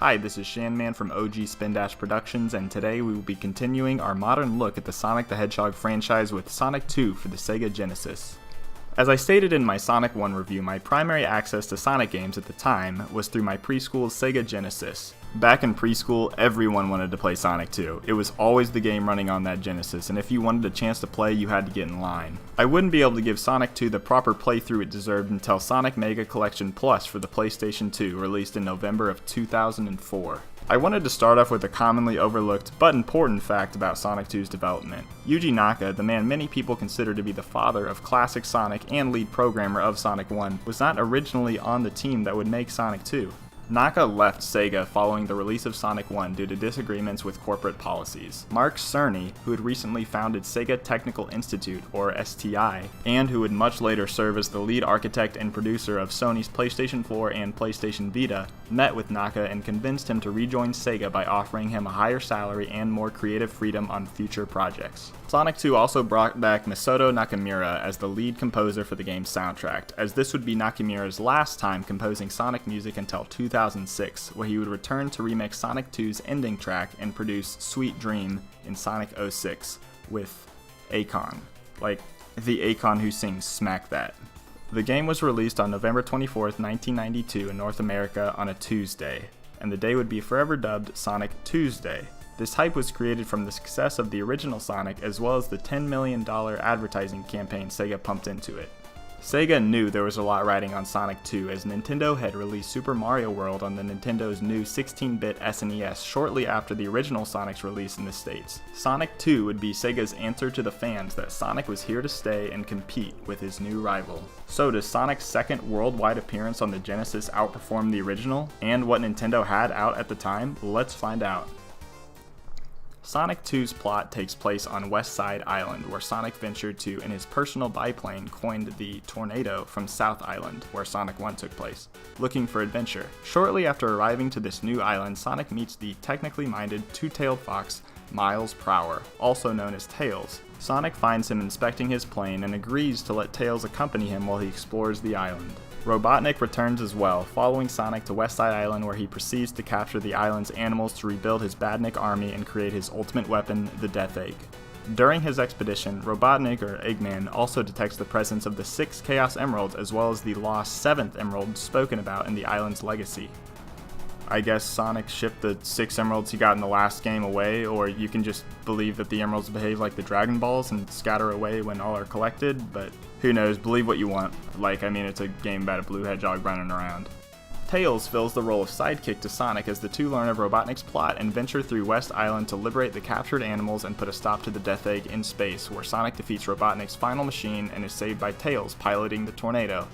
Hi, this is Shanman from OGSP Productions, and today we will be continuing our modern look at the Sonic the Hedgehog franchise with Sonic 2 for the Sega Genesis. As I stated in my Sonic 1 review, my primary access to Sonic games at the time was through my preschool's Sega Genesis. Back in preschool, everyone wanted to play Sonic 2. It was always the game running on that Genesis, and if you wanted a chance to play, you had to get in line. I wouldn't be able to give Sonic 2 the proper playthrough it deserved until Sonic Mega Collection Plus for the PlayStation 2, released in November of 2004. I wanted to start off with a commonly overlooked but important fact about Sonic 2's development. Yuji Naka, the man many people consider to be the father of classic Sonic and lead programmer of Sonic 1, was not originally on the team that would make Sonic 2. Naka left Sega following the release of Sonic 1 due to disagreements with corporate policies. Mark Cerny, who had recently founded Sega Technical Institute, or STI, and who would much later serve as the lead architect and producer of Sony's PlayStation 4 and PlayStation Vita, met with Naka and convinced him to rejoin Sega by offering him a higher salary and more creative freedom on future projects. Sonic 2 also brought back Masato Nakamura as the lead composer for the game's soundtrack, as this would be Nakamura's last time composing Sonic music until 2006, where he would return to remix Sonic 2's ending track and produce Sweet Dream in Sonic 06 with Akon. Like, the Akon who sings Smack That. The game was released on November 24th, 1992 in North America on a Tuesday, and the day would be forever dubbed Sonic Tuesday. This hype was created from the success of the original Sonic as well as the $10 million advertising campaign Sega pumped into it. Sega knew there was a lot riding on Sonic 2 as Nintendo had released Super Mario World on the Nintendo's new 16-bit SNES shortly after the original Sonic's release in the States. Sonic 2 would be Sega's answer to the fans that Sonic was here to stay and compete with his new rival. So does Sonic's second worldwide appearance on the Genesis outperform the original, and what Nintendo had out at the time? Let's find out. Sonic 2's plot takes place on West Side Island, where Sonic ventured to in his personal biplane coined the Tornado from South Island, where Sonic 1 took place, looking for adventure. Shortly after arriving to this new island, Sonic meets the technically minded two-tailed fox, Miles Prower, also known as Tails. Sonic finds him inspecting his plane and agrees to let Tails accompany him while he explores the island. Robotnik returns as well, following Sonic to West Side Island, where he proceeds to capture the island's animals to rebuild his Badnik army and create his ultimate weapon, the Death Egg. During his expedition, Robotnik, or Eggman, also detects the presence of the 6 Chaos Emeralds as well as the lost 7th Emerald spoken about in the island's legacy. I guess Sonic shipped the 6 emeralds he got in the last game away, or you can just believe that the emeralds behave like the Dragon Balls and scatter away when all are collected, but who knows, believe what you want. It's a game about a blue hedgehog running around. Tails fills the role of sidekick to Sonic as the two learn of Robotnik's plot and venture through West Island to liberate the captured animals and put a stop to the Death Egg in space, where Sonic defeats Robotnik's final machine and is saved by Tails piloting the Tornado.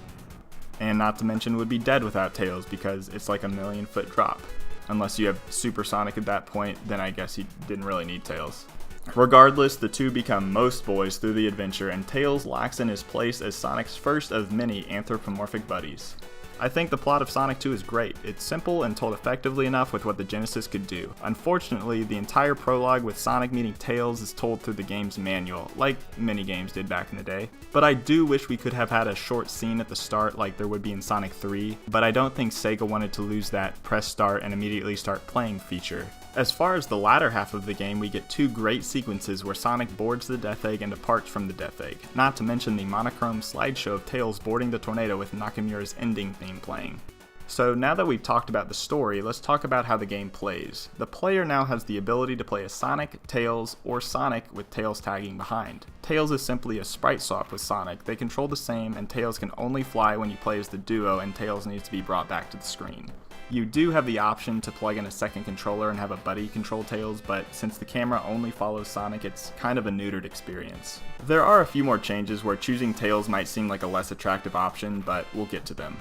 And not to mention would be dead without Tails because it's like a 1,000,000-foot drop. Unless you have Super Sonic at that point, then I guess he didn't really need Tails. Regardless, the two become most boys through the adventure, and Tails locks in his place as Sonic's first of many anthropomorphic buddies. I think the plot of Sonic 2 is great. It's simple and told effectively enough with what the Genesis could do. Unfortunately, the entire prologue with Sonic meeting Tails is told through the game's manual, like many games did back in the day. But I do wish we could have had a short scene at the start like there would be in Sonic 3, but I don't think Sega wanted to lose that press start and immediately start playing feature. As far as the latter half of the game, we get 2 great sequences where Sonic boards the Death Egg and departs from the Death Egg, not to mention the monochrome slideshow of Tails boarding the Tornado with Nakamura's ending theme playing. So now that we've talked about the story, let's talk about how the game plays. The player now has the ability to play as Sonic, Tails, or Sonic with Tails tagging behind. Tails is simply a sprite swap with Sonic. They control the same, and Tails can only fly when you play as the duo and Tails needs to be brought back to the screen. You do have the option to plug in a second controller and have a buddy control Tails, but since the camera only follows Sonic, it's kind of a neutered experience. There are a few more changes where choosing Tails might seem like a less attractive option, but we'll get to them.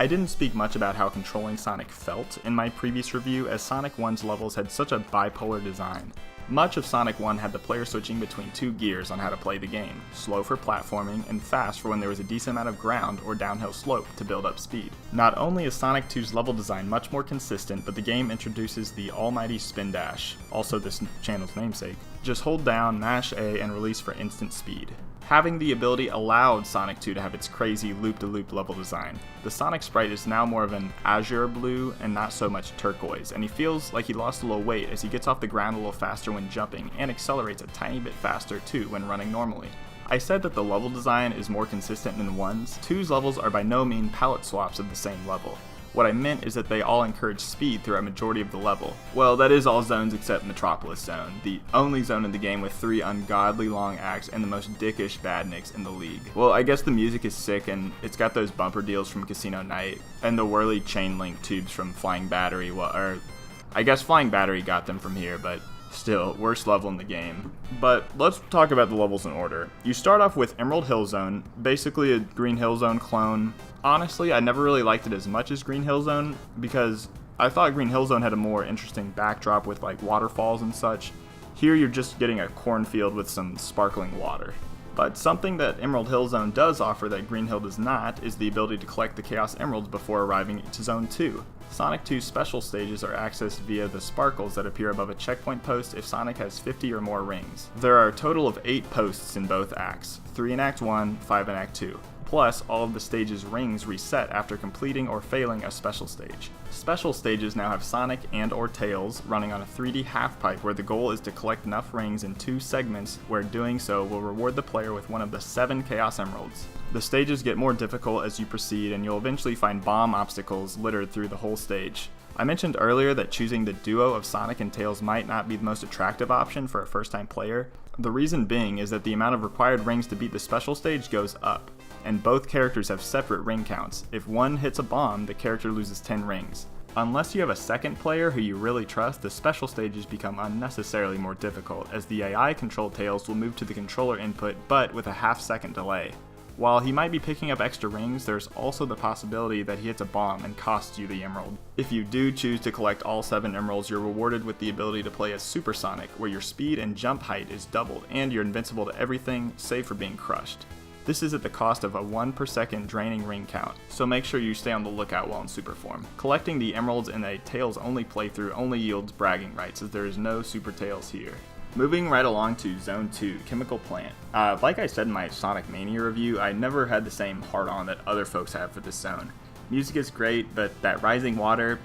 I didn't speak much about how controlling Sonic felt in my previous review, as Sonic 1's levels had such a bipolar design. Much of Sonic 1 had the player switching between 2 gears on how to play the game, slow for platforming and fast for when there was a decent amount of ground or downhill slope to build up speed. Not only is Sonic 2's level design much more consistent, but the game introduces the almighty spin dash, also this channel's namesake. Just hold down, mash A, and release for instant speed. Having the ability allowed Sonic 2 to have its crazy loop-de-loop level design. The Sonic sprite is now more of an azure blue and not so much turquoise, and he feels like he lost a little weight as he gets off the ground a little faster when jumping and accelerates a tiny bit faster too when running normally. I said that the level design is more consistent than 1's. 2's levels are by no means palette swaps of the same level. What I meant is that they all encourage speed throughout a majority of the level. Well, that is all zones except Metropolis Zone, the only zone in the game with 3 ungodly long acts and the most dickish badniks in the league. Well, I guess the music is sick and it's got those bumper deals from Casino Night and the whirly chain link tubes from Flying Battery. I guess Flying Battery got them from here, but still, worst level in the game. But let's talk about the levels in order. You start off with Emerald Hill Zone, basically a Green Hill Zone clone. Honestly, I never really liked it as much as Green Hill Zone because I thought Green Hill Zone had a more interesting backdrop with like waterfalls and such. Here you're just getting a cornfield with some sparkling water. But something that Emerald Hill Zone does offer that Green Hill does not is the ability to collect the Chaos Emeralds before arriving to Zone 2. Sonic 2's special stages are accessed via the sparkles that appear above a checkpoint post if Sonic has 50 or more rings. There are a total of 8 posts in both acts, 3 in Act 1, 5 in Act 2. Plus, all of the stage's rings reset after completing or failing a special stage. Special stages now have Sonic and or Tails running on a 3D half-pipe where the goal is to collect enough rings in 2 segments where doing so will reward the player with one of the 7 Chaos Emeralds. The stages get more difficult as you proceed and you'll eventually find bomb obstacles littered through the whole stage. I mentioned earlier that choosing the duo of Sonic and Tails might not be the most attractive option for a first-time player. The reason being is that the amount of required rings to beat the special stage goes up, and both characters have separate ring counts. If one hits a bomb, the character loses 10 rings. Unless you have a second player who you really trust, the special stages become unnecessarily more difficult, as the AI-controlled Tails will move to the controller input but with a half-second delay. While he might be picking up extra rings, there's also the possibility that he hits a bomb and costs you the emerald. If you do choose to collect all 7 emeralds, you're rewarded with the ability to play as Super Sonic, where your speed and jump height is doubled, and you're invincible to everything, save for being crushed. This is at the cost of a 1 per second draining ring count, so make sure you stay on the lookout while in super form. Collecting the emeralds in a Tails only playthrough only yields bragging rights, as there is no Super Tails here. Moving right along to Zone 2, Chemical Plant. Like I said in my Sonic Mania review, I never had the same heart-on that other folks have for this zone. Music is great, but that Rising Water,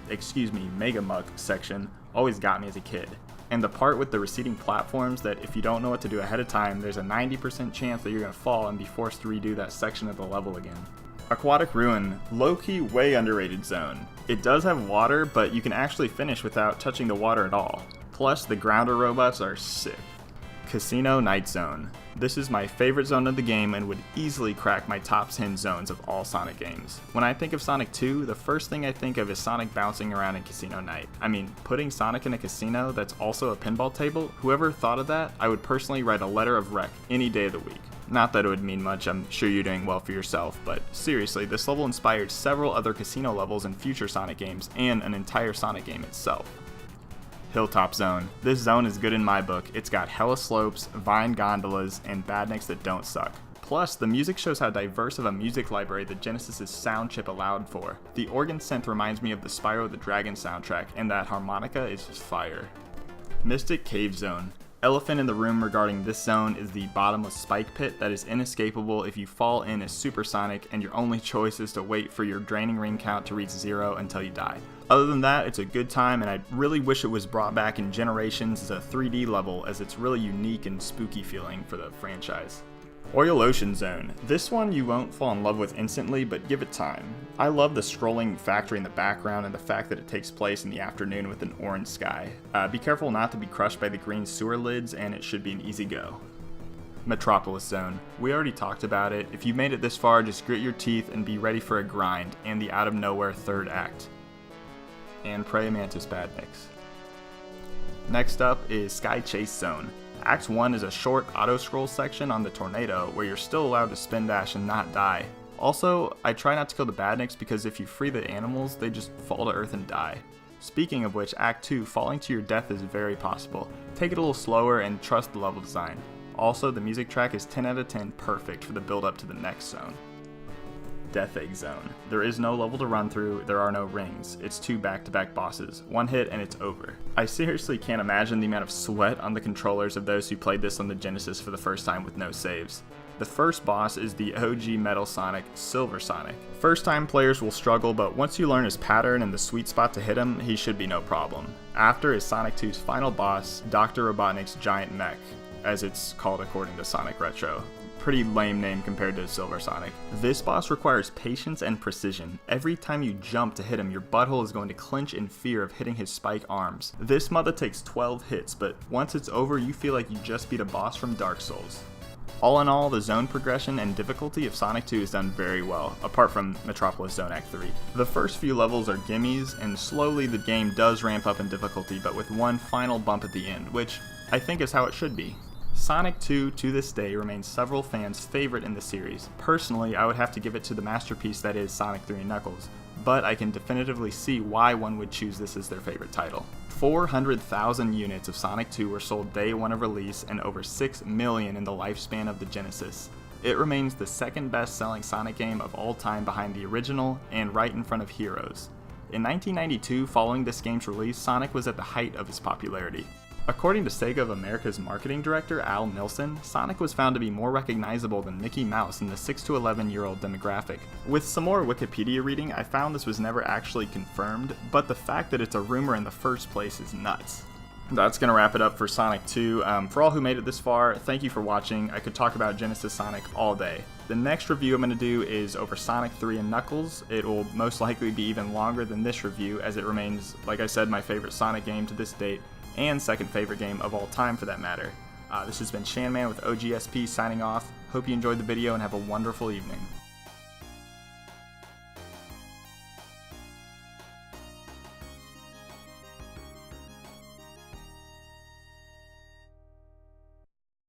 Mega Muck section always got me as a kid. And the part with the receding platforms that if you don't know what to do ahead of time, there's a 90% chance that you're going to fall and be forced to redo that section of the level again. Aquatic Ruin, low-key way underrated zone. It does have water, but you can actually finish without touching the water at all. Plus, the grounder robots are sick. Casino Night Zone. This is my favorite zone of the game and would easily crack my top 10 zones of all Sonic games. When I think of Sonic 2, the first thing I think of is Sonic bouncing around in Casino Night. I mean, putting Sonic in a casino that's also a pinball table, whoever thought of that, I would personally write a letter of rec any day of the week. Not that it would mean much, I'm sure you're doing well for yourself, but seriously, this level inspired several other casino levels in future Sonic games and an entire Sonic game itself. Hilltop Zone. This zone is good in my book. It's got hella slopes, vine gondolas, and badniks that don't suck. Plus, the music shows how diverse of a music library the Genesis' sound chip allowed for. The organ synth reminds me of the Spyro the Dragon soundtrack, and that harmonica is just fire. Mystic Cave Zone. Elephant in the room regarding this zone is the bottomless spike pit that is inescapable if you fall in as Super Sonic and your only choice is to wait for your draining ring count to reach 0 until you die. Other than that, it's a good time and I really wish it was brought back in Generations as a 3D level, as it's really unique and spooky feeling for the franchise. Oil Ocean Zone. This one you won't fall in love with instantly, but give it time. I love the scrolling factory in the background and the fact that it takes place in the afternoon with an orange sky. Be careful not to be crushed by the green sewer lids, and it should be an easy go. Metropolis Zone. We already talked about it. If you made it this far, just grit your teeth and be ready for a grind and the out of nowhere third act. And Prey Mantis Badniks. Next up is Sky Chase Zone. Act 1 is a short auto-scroll section on the tornado where you're still allowed to spin dash and not die. Also, I try not to kill the badniks because if you free the animals, they just fall to earth and die. Speaking of which, Act 2, falling to your death is very possible. Take it a little slower and trust the level design. Also, the music track is 10 out of 10 perfect for the build up to the next zone. Death Egg Zone. There is no level to run through, there are no rings. It's 2 back-to-back bosses. 1 hit and it's over. I seriously can't imagine the amount of sweat on the controllers of those who played this on the Genesis for the first time with no saves. The first boss is the OG Metal Sonic, Silver Sonic. First time players will struggle, but once you learn his pattern and the sweet spot to hit him, he should be no problem. After is Sonic 2's final boss, Dr. Robotnik's Giant Mech, as it's called according to Sonic Retro. Pretty lame name compared to Silver Sonic. This boss requires patience and precision. Every time you jump to hit him, your butthole is going to clench in fear of hitting his spike arms. This mother takes 12 hits, but once it's over, you feel like you just beat a boss from Dark Souls. All in all, the zone progression and difficulty of Sonic 2 is done very well, apart from Metropolis Zone Act 3. The first few levels are gimmies, and slowly the game does ramp up in difficulty, but with one final bump at the end, which I think is how it should be. Sonic 2 to this day remains several fans' favorite in the series. Personally, I would have to give it to the masterpiece that is Sonic 3 and Knuckles, but I can definitively see why one would choose this as their favorite title. 400,000 units of Sonic 2 were sold day one of release and over 6 million in the lifespan of the Genesis. It remains the second best selling Sonic game of all time behind the original and right in front of Heroes. In 1992, following this game's release, Sonic was at the height of his popularity. According to Sega of America's marketing director, Al Nilsson, Sonic was found to be more recognizable than Mickey Mouse in the 6 to 11-year-old demographic. With some more Wikipedia reading, I found this was never actually confirmed, but the fact that it's a rumor in the first place is nuts. That's going to wrap it up for Sonic 2. For all who made it this far, thank you for watching. I could talk about Genesis Sonic all day. The next review I'm going to do is over Sonic 3 and Knuckles. It will most likely be even longer than this review, as it remains, like I said, my favorite Sonic game to this date, and second favorite game of all time for that matter. This has been Shanman with OGSP signing off. Hope you enjoyed the video and have a wonderful evening.